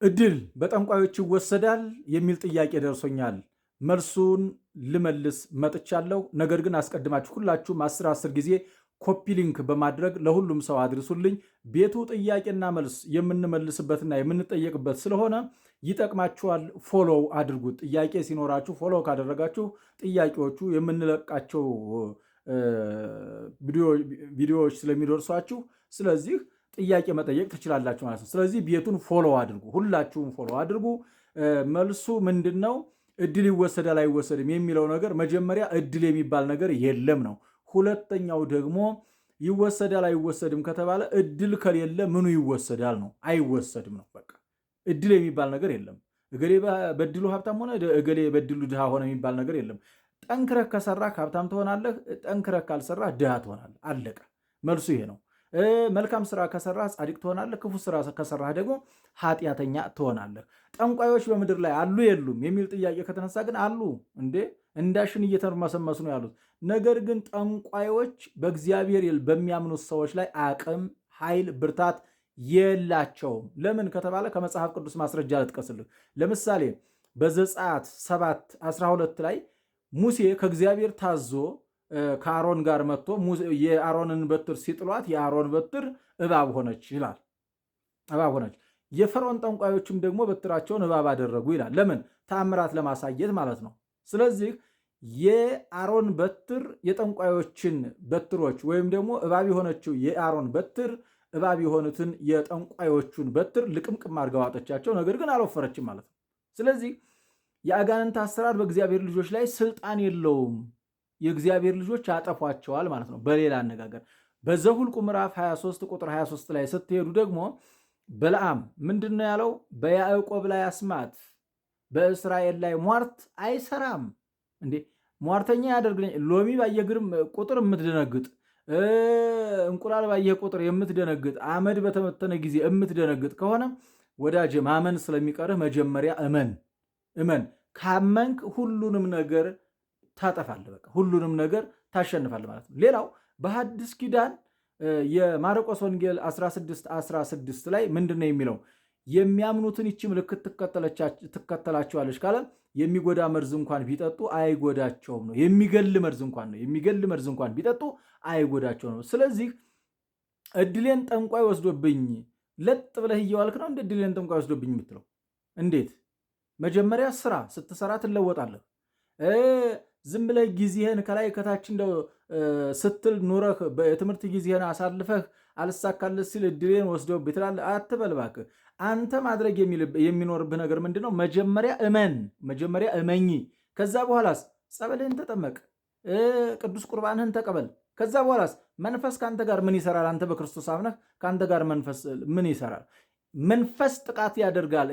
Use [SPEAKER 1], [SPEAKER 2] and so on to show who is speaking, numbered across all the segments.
[SPEAKER 1] እድል በጠንቋዮች ይወሰዳል የሚል ጥያቄ ደርሶኛል። መልሱን ልመልስ መጥቻለሁ። ነገር ግን አስቀድማችሁ ሁላችሁም 10 ጊዜ ኮፒ ሊንክ በማድረግ ለሁሉም ሰው አድርሱልኝ። ቤቱ ጥያቄና መልስ የምንመልስበትና የምንጠየቅበት ስለሆነ ይጠቅማችኋል። ፎሎው አድርጉት። ጥያቄ ሲኖራችሁ ፎሎው ካደረጋችሁ ጥያቄዎቹ የምንለቃቸው ቪዲዮዎች ስለሚደርሷችሁ ስለዚህ ጥያቄ መጠየቅ ትችላላችሁ ማለት ነው። ስለዚህ ቤቱን ፎሎ አድርጉ፣ ሁላችሁም ፎሎ አድርጉ። መልሱ ምንድን ነው? እድል ይወሰዳል አይወሰድም የሚለው ነገር መጀመሪያ እድል የሚባል ነገር የለም ነው። ሁለተኛው ደግሞ ይወሰዳል አይወሰድም ከተባለ እድል ከሌለ ምኑ ይወሰዳል ነው? አይወሰድም ነው። በቃ እድል የሚባል ነገር የለም። እገሌ በድሉ ሀብታም ሆነ እገሌ በድሉ ድሃ ሆነ የሚባል ነገር የለም። ጠንክረህ ከሰራህ ሀብታም ትሆናለህ፣ ጠንክረህ ካልሰራህ ድሃ ትሆናለህ። አለቀ። መልሱ ይሄ ነው። መልካም ስራ ከሰራህ ጻድቅ ትሆናለህ፣ ክፉ ስራ ከሰራህ ደግሞ ኃጢአተኛ ትሆናለህ። ጠንቋዮች በምድር ላይ አሉ የሉም የሚል ጥያቄ ከተነሳ ግን አሉ እንዴ፣ እንዳሽን እየተርመሰመሱ ነው ያሉት። ነገር ግን ጠንቋዮች በእግዚአብሔር በሚያምኑት ሰዎች ላይ አቅም፣ ኃይል፣ ብርታት የላቸውም። ለምን ከተባለ ከመጽሐፍ ቅዱስ ማስረጃ ልጥቀስልህ። ለምሳሌ በዘጸአት 7:12 ላይ ሙሴ ከእግዚአብሔር ታዞ ከአሮን ጋር መጥቶ የአሮንን በትር ሲጥሏት የአሮን በትር እባብ ሆነች ይላል። እባብ ሆነች። የፈርዖን ጠንቋዮችም ደግሞ በትራቸውን እባብ አደረጉ ይላል። ለምን? ተአምራት ለማሳየት ማለት ነው። ስለዚህ የአሮን በትር የጠንቋዮችን በትሮች ወይም ደግሞ እባብ የሆነችው የአሮን በትር እባብ የሆኑትን የጠንቋዮቹን በትር ልቅምቅም አድርጋ ዋጠቻቸው። ነገር ግን አልወፈረችም ማለት ነው። ስለዚህ የአጋንንት አሰራር በእግዚአብሔር ልጆች ላይ ስልጣን የለውም። የእግዚአብሔር ልጆች ያጠፏቸዋል ማለት ነው። በሌላ አነጋገር በዘሁልቁ ምዕራፍ 23 ቁጥር 23 ላይ ስትሄዱ ደግሞ በለዓም ምንድን ነው ያለው? በያዕቆብ ላይ አስማት በእስራኤል ላይ ሟርት አይሰራም። እንዴ ሟርተኛ ያደርግልኝ። ሎሚ ባየህ ቁጥር የምትደነግጥ፣ እንቁላል ባየህ ቁጥር የምትደነግጥ፣ አመድ በተመተነ ጊዜ የምትደነግጥ ከሆነ ወዳጅ ማመን ስለሚቀርህ መጀመሪያ እመን። ካመንክ ሁሉንም ነገር ታጠፋለህ። በቃ ሁሉንም ነገር ታሸንፋለህ ማለት ነው። ሌላው በሐዲስ ኪዳን የማርቆስ ወንጌል 16:16 ላይ ምንድን ነው የሚለው? የሚያምኑትን ይቺ ምልክት ትከተላቸዋለች ካለ የሚጎዳ መርዝ እንኳን ቢጠጡ አይጎዳቸውም ነው። የሚገል መርዝ እንኳን ቢጠጡ አይጎዳቸውም ነው። ስለዚህ እድሌን ጠንቋይ ወስዶብኝ ለጥ ብለህ እየዋልክ ነው እንደ እድሌን ጠንቋይ ወስዶብኝ የምትለው እንዴት? መጀመሪያ ስራ፣ ስትሰራ ትለወጣለህ። ዝም ብለህ ጊዜህን ከላይ ከታች እንደው ስትል ኑረህ በትምህርት ጊዜህን አሳልፈህ አልሳካልህ ሲል እድሌን ወስደውብኝ ትላለህ አትበል እባክህ። አንተ ማድረግ የሚኖርብህ ነገር ምንድነው? መጀመሪያ እመኝ። ከዛ በኋላስ ጸበልህን ተጠመቅ፣ ቅዱስ ቁርባንህን ተቀበል። ከዛ በኋላስ መንፈስ ከአንተ ጋር ምን ይሰራል? አንተ በክርስቶስ አምነህ ከአንተ ጋር መንፈስ ምን ይሰራል? መንፈስ ጥቃት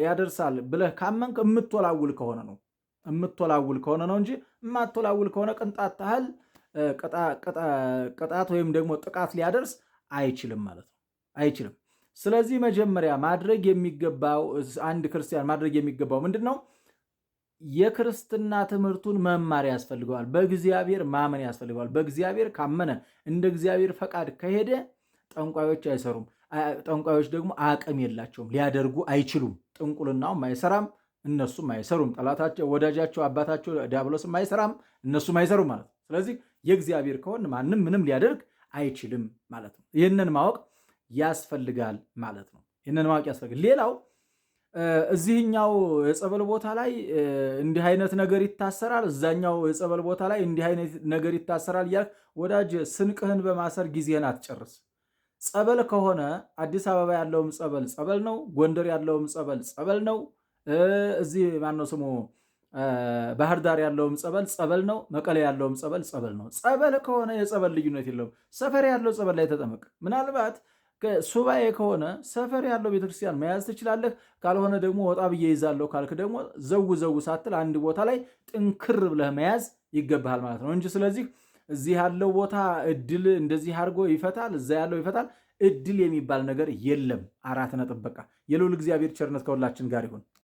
[SPEAKER 1] ያደርሳል ብለህ ካመንክ የምትወላውል ከሆነ ነው እንጂ የማትወላውል ከሆነ ቅንጣት ታህል ቅጣት ወይም ደግሞ ጥቃት ሊያደርስ አይችልም ማለት ነው። አይችልም። ስለዚህ መጀመሪያ ማድረግ የሚገባው አንድ ክርስቲያን ማድረግ የሚገባው ምንድን ነው? የክርስትና ትምህርቱን መማር ያስፈልገዋል። በእግዚአብሔር ማመን ያስፈልገዋል። በእግዚአብሔር ካመነ እንደ እግዚአብሔር ፈቃድ ከሄደ ጠንቋዮች አይሰሩም። ጠንቋዮች ደግሞ አቅም የላቸውም፣ ሊያደርጉ አይችሉም። ጥንቁልናውም አይሰራም፣ እነሱም አይሰሩም። ጠላታቸው ወዳጃቸው አባታቸው ዲያብሎስም አይሰራም፣ እነሱም አይሰሩም ማለት ነው። ስለዚህ የእግዚአብሔር ከሆነ ማንም ምንም ሊያደርግ አይችልም ማለት ነው። ይህንን ማወቅ ያስፈልጋል ማለት ነው። ይህንን ማወቅ ያስፈልጋል። ሌላው እዚህኛው የጸበል ቦታ ላይ እንዲህ አይነት ነገር ይታሰራል፣ እዛኛው የጸበል ቦታ ላይ እንዲህ አይነት ነገር ይታሰራል እያልክ ወዳጅ ስንቅህን በማሰር ጊዜህን አትጨርስ። ጸበል ከሆነ አዲስ አበባ ያለውም ጸበል ነው። ጎንደር ያለውም ጸበል ነው። እዚህ ማነው ስሙ ባህር ዳር ያለውም ጸበል ነው። መቀሌ ያለውም ጸበል ነው። ጸበል ከሆነ የጸበል ልዩነት የለውም። ሰፈር ያለው ጸበል ላይ ተጠመቅ። ምናልባት ሱባኤ ከሆነ ሰፈር ያለው ቤተክርስቲያን መያዝ ትችላለህ። ካልሆነ ደግሞ ወጣ ብዬ ይዛለሁ ካልክ ደግሞ ዘው ሳትል አንድ ቦታ ላይ ጥንክር ብለህ መያዝ ይገባሃል ማለት ነው እንጂ ስለዚህ እዚህ ያለው ቦታ እድል እንደዚህ አድርጎ ይፈታል፣ እዛ ያለው ይፈታል። እድል የሚባል ነገር የለም። 4 ነጥብ። በቃ የልዑል እግዚአብሔር ቸርነት ከሁላችን ጋር ይሁን።